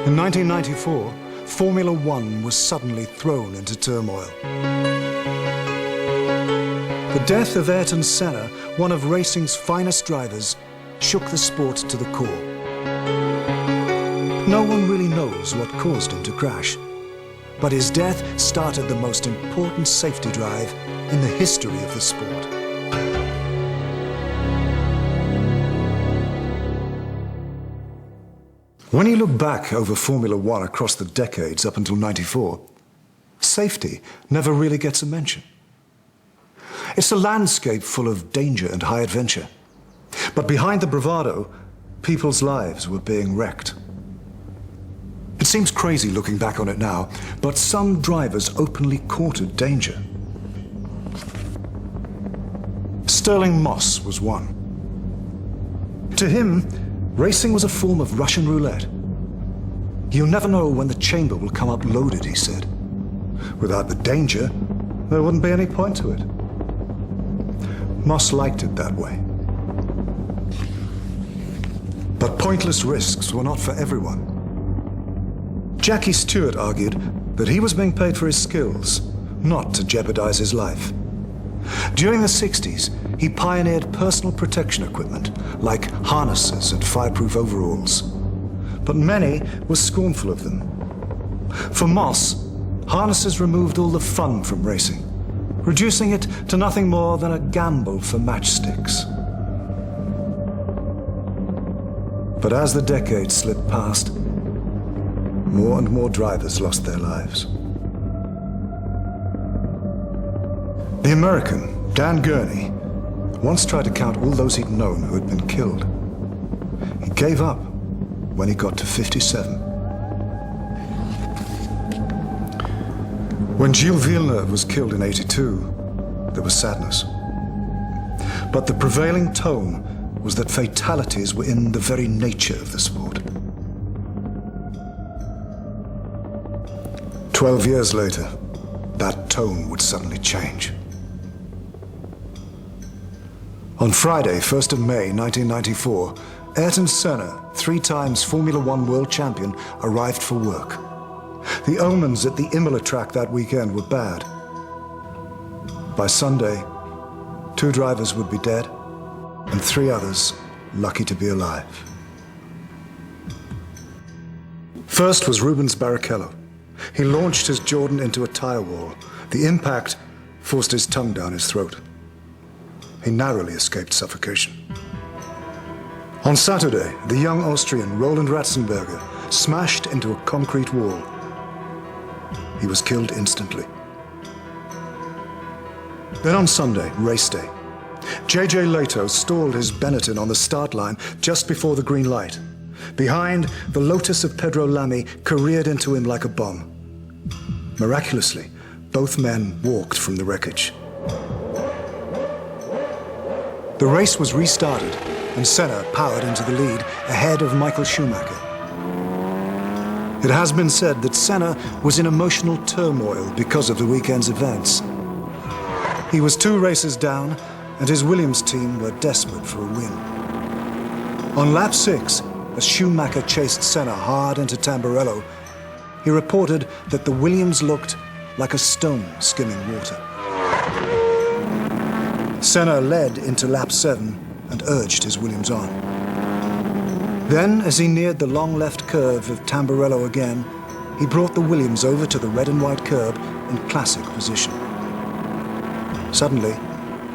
In 1994, Formula One was suddenly thrown into turmoil. The death of Ayrton Senna, one of racing's finest drivers, shook the sport to the core. No one really knows what caused him to crash, but his death started the most important safety drive in the history of the sport. When you look back over Formula One across the decades up until '94, safety never really gets a mention. It's a landscape full of danger and high adventure. But behind the bravado, people's lives were being wrecked. It seems crazy looking back on it now, but some drivers openly courted danger. Sterling Moss was one. To him, racing was a form of Russian roulette. You'll never know when the chamber will come up loaded, he said. Without the danger, there wouldn't be any point to it. Moss liked it that way. But pointless risks were not for everyone. Jackie Stewart argued that he was being paid for his skills, not to jeopardize his life. During the 60s, he pioneered personal protection equipment like harnesses and fireproof overalls. But many were scornful of them. For Moss, harnesses removed all the fun from racing, reducing it to nothing more than a gamble for matchsticks. But as the decades slipped past, more and more drivers lost their lives. The American, Dan Gurney, once tried to count all those he'd known who had been killed. He gave up when he got to 57. When Gilles Villeneuve was killed in '82, there was sadness. But the prevailing tone was that fatalities were in the very nature of the sport. 12 years later, that tone would suddenly change. On Friday, 1st of May, 1994, Ayrton Senna, 3 times Formula One world champion, arrived for work. The omens at the Imola track that weekend were bad. By Sunday, 2 drivers would be dead, and 3 others lucky to be alive. First was Rubens Barrichello. He launched his Jordan into a tire wall. The impact forced his tongue down his throat. He narrowly escaped suffocation. On Saturday, the young Austrian Roland Ratzenberger smashed into a concrete wall. He was killed instantly. Then on Sunday, race day, J.J. Leto stalled his Benetton on the start line just before the green light. Behind, the Lotus of Pedro Lamy careered into him like a bomb. Miraculously, both men walked from the wreckage. The race was restarted, and Senna powered into the lead ahead of Michael Schumacher. It has been said that Senna was in emotional turmoil because of the weekend's events. He was 2 races down, and his Williams team were desperate for a win. On lap 6, as Schumacher chased Senna hard into Tamburello, he reported that the Williams looked like a stone skimming water. Senna led into lap 7 and urged his Williams on. Then, as he neared the long left curve of Tamburello again, he brought the Williams over to the red and white curb in classic position. Suddenly,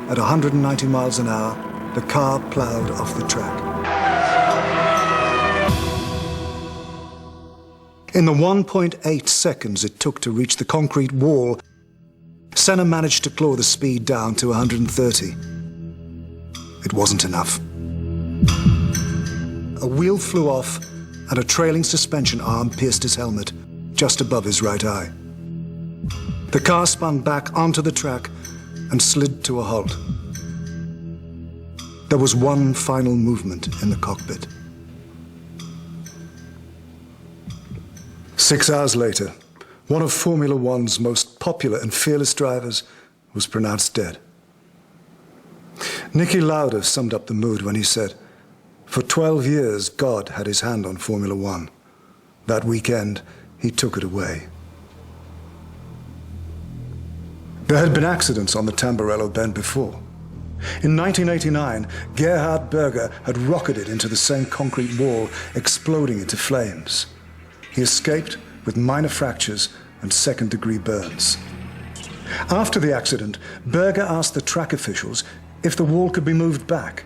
at 190 miles an hour, the car plowed off the track. In the 1.8 seconds it took to reach the concrete wall, Senna managed to claw the speed down to 130. It wasn't enough. A wheel flew off and a trailing suspension arm pierced his helmet just above his right eye. The car spun back onto the track and slid to a halt. There was one final movement in the cockpit. 6 hours later, one of Formula One's most popular and fearless drivers was pronounced dead. Niki Lauda summed up the mood when he said, "For 12 years, God had his hand on Formula One. That weekend, he took it away." There had been accidents on the Tamburello Bend before. In 1989, Gerhard Berger had rocketed into the same concrete wall, exploding into flames. He escaped with minor fractures and second-degree burns. After the accident, Berger asked the track officials if the wall could be moved back.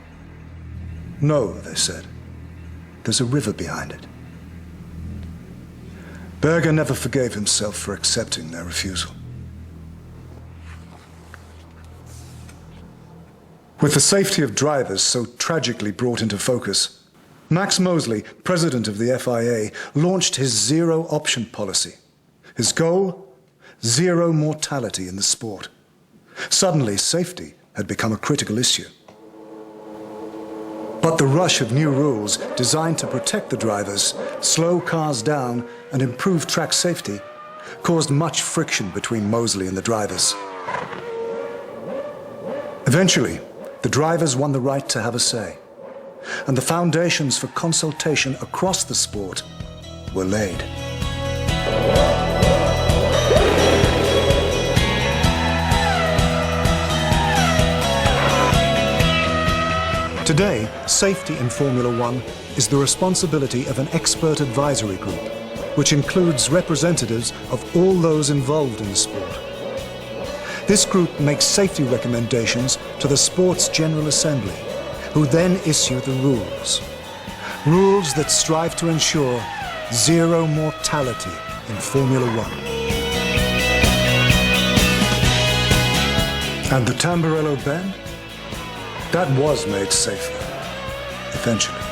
"No," they said. "There's a river behind it." Berger never forgave himself for accepting their refusal. With the safety of drivers so tragically brought into focus, Max Mosley, president of the FIA, launched his zero-option policy. His goal? Zero mortality in the sport. Suddenly, safety had become a critical issue. But the rush of new rules designed to protect the drivers, slow cars down, and improve track safety caused much friction between Mosley and the drivers. Eventually, the drivers won the right to have a say, and the foundations for consultation across the sport were laid. Today, safety in Formula One is the responsibility of an expert advisory group, which includes representatives of all those involved in the sport. This group makes safety recommendations to the Sports General Assembly, who then issue the rules. Rules that strive to ensure zero mortality in Formula One. And the Tamburello Bend? That was made safer, eventually.